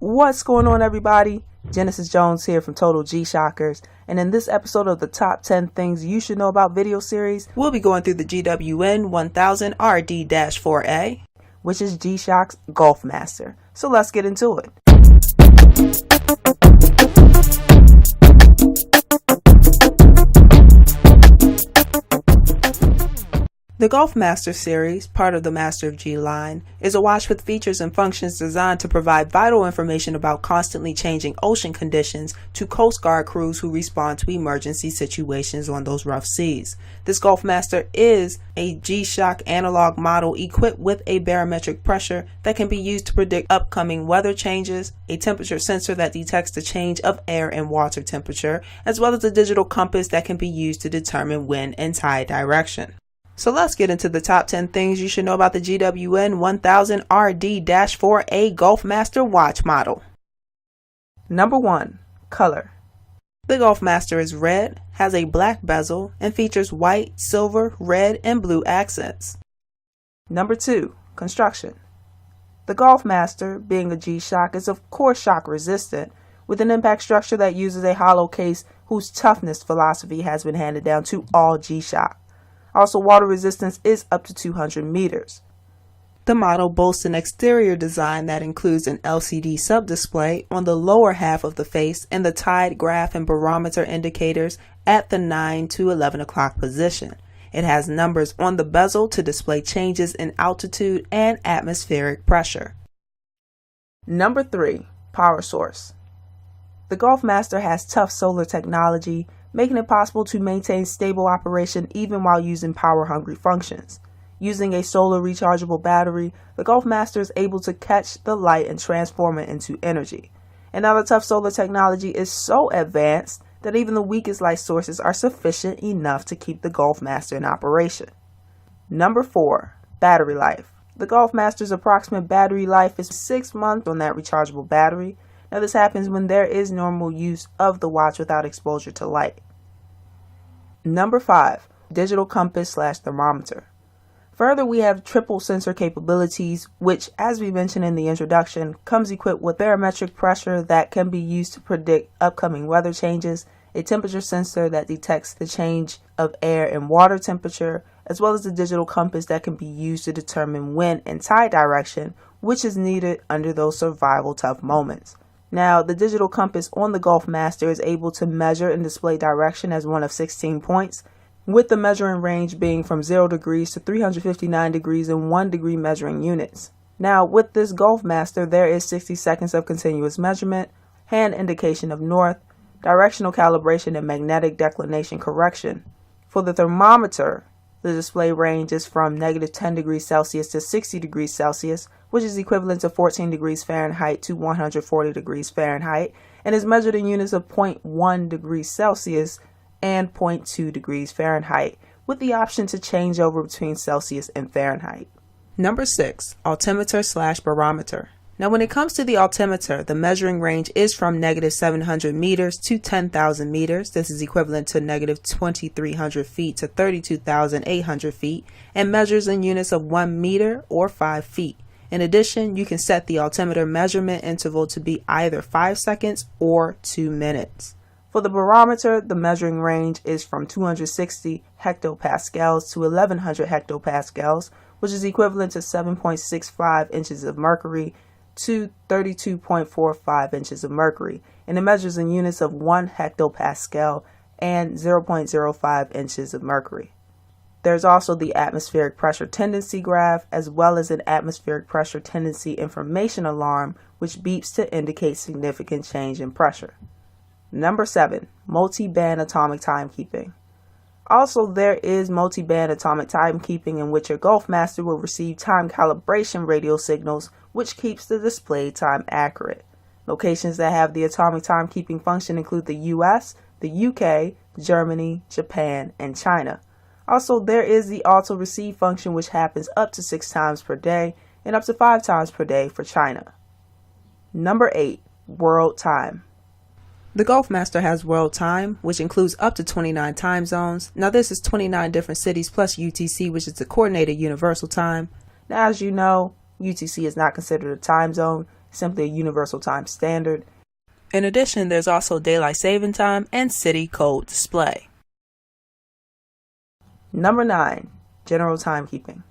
What's going on, everybody? Genesis Jones here from Total G-Shockers, and in this episode of the Top 10 Things You Should Know About video series, we'll be going through the GWN1000RD-4A, which is G-Shock's Gulf Master. So let's get into it. The Gulf Master series, part of the Master of G line, is a watch with features and functions designed to provide vital information about constantly changing ocean conditions to Coast Guard crews who respond to emergency situations on those rough seas. This Gulf Master is a G-Shock analog model equipped with a barometric pressure that can be used to predict upcoming weather changes, a temperature sensor that detects the change of air and water temperature, as well as a digital compass that can be used to determine wind and tide direction. So let's get into the top 10 things you should know about the GWN1000RD-4A Gulf Master watch model. Number 1. Color. The Gulf Master is red, has a black bezel, and features white, silver, red, and blue accents. Number 2. Construction. The Gulf Master, being a G-Shock, is of course shock resistant, with an impact structure that uses a hollow case whose toughness philosophy has been handed down to all G-Shock. Also, water resistance is up to 200 meters. The model boasts an exterior design that includes an LCD sub-display on the lower half of the face and the tide graph and barometer indicators at the 9 to 11 o'clock position. It has numbers on the bezel to display changes in altitude and atmospheric pressure. Number 3. Power source. The Gulf Master has tough solar technology, making it possible to maintain stable operation even while using power-hungry functions. Using a solar rechargeable battery, the Gulf Master is able to catch the light and transform it into energy. And now the tough solar technology is so advanced that even the weakest light sources are sufficient enough to keep the Gulf Master in operation. Number 4. Battery life. The Gulf Master's approximate battery life is 6 months on that rechargeable battery. Now this happens when there is normal use of the watch without exposure to light. Number 5. Digital compass / thermometer. Further, we have triple sensor capabilities, which, as we mentioned in the introduction, comes equipped with barometric pressure that can be used to predict upcoming weather changes, a temperature sensor that detects the change of air and water temperature, as well as a digital compass that can be used to determine wind and tide direction, which is needed under those survival tough moments. Now, the digital compass on the Gulf Master is able to measure and display direction as one of 16 points, with the measuring range being from 0 degrees to 359 degrees in 1 degree measuring units. Now, with this Gulf Master, there is 60 seconds of continuous measurement, hand indication of north, directional calibration, and magnetic declination correction. For the thermometer, the display range is from -10 degrees Celsius to 60 degrees Celsius, which is equivalent to 14 degrees Fahrenheit to 140 degrees Fahrenheit, and is measured in units of 0.1 degrees Celsius and 0.2 degrees Fahrenheit, with the option to change over between Celsius and Fahrenheit. Number 6. Altimeter / barometer. Now, when it comes to the altimeter, the measuring range is from -700 meters to 10,000 meters. This is equivalent to -2,300 feet to 32,800 feet, and measures in units of 1 meter or 5 feet. In addition, you can set the altimeter measurement interval to be either 5 seconds or 2 minutes. For the barometer, the measuring range is from 260 hectopascals to 1100 hectopascals, which is equivalent to 7.65 inches of mercury to 32.45 inches of mercury, and it measures in units of 1 hectopascal and 0.05 inches of mercury. There's also the atmospheric pressure tendency graph, as well as an atmospheric pressure tendency information alarm, which beeps to indicate significant change in pressure. Number 7. Multiband atomic timekeeping. Also, there is multiband atomic timekeeping, in which your Gulf Master will receive time calibration radio signals, which keeps the display time accurate. Locations that have the atomic timekeeping function include the US, the UK, Germany, Japan, and China. Also, there is the auto receive function, which happens up to 6 times per day and up to 5 times per day for China. Number 8. World time. The Gulf Master has world time, which includes up to 29 time zones. Now this is 29 different cities plus UTC, which is the coordinated universal time. Now, as you know, UTC is not considered a time zone. simply a universal time standard. In addition, there's also daylight saving time and city code display. Number 9. General timekeeping.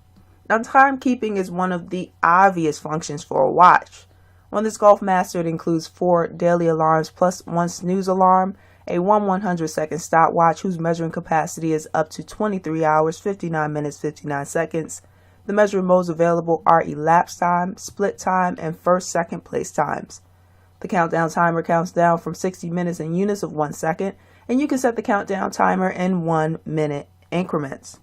Now, timekeeping is one of the obvious functions for a watch. On this Gulf Master, it includes 4 daily alarms plus 1 snooze alarm, a 1/100-second stopwatch whose measuring capacity is up to 23 hours, 59 minutes, 59 seconds. The measuring modes available are elapsed time, split time, and first second place times. The countdown timer counts down from 60 minutes in units of 1 second, and you can set the countdown timer in 1-minute increments.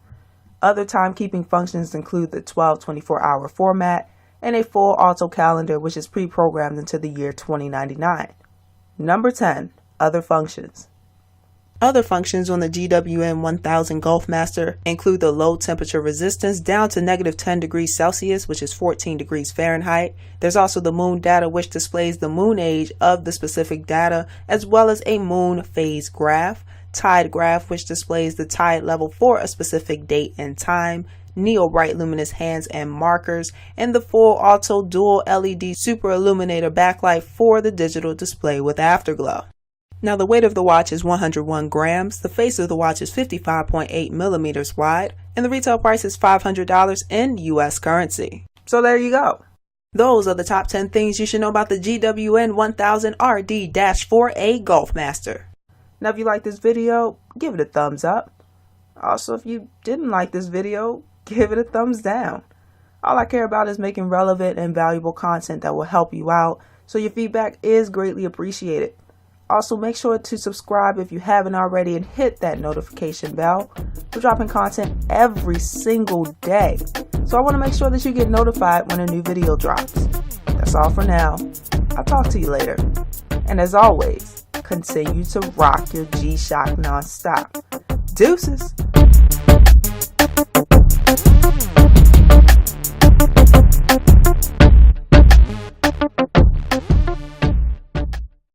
Other timekeeping functions include the 12/24-hour format and a full auto calendar, which is pre-programmed into the year 2099. Number 10. Other functions. Other functions on the GWN1000 Gulf Master include the low temperature resistance down to -10 degrees Celsius, which is 14 degrees Fahrenheit. There's also the moon data, which displays the moon age of the specific data, as well as a moon phase graph, tide graph, which displays the tide level for a specific date and time, neo bright luminous hands and markers, and the full auto dual LED super illuminator backlight for the digital display with afterglow. Now, the weight of the watch is 101 grams, the face of the watch is 55.8 millimeters wide, and the retail price is $500 in US currency. So there you go. Those are the top 10 things you should know about the GWN1000RD-4A Gulf Master. Now, if you like this video, give it a thumbs up. Also, if you didn't like this video, give it a thumbs down. All I care about is making relevant and valuable content that will help you out, so your feedback is greatly appreciated. Also, make sure to subscribe if you haven't already and hit that notification bell. We're dropping content every single day, so I want to make sure that you get notified when a new video drops. That's all for now. I'll talk to you later. And as always, continue to rock your G-Shock nonstop. Deuces!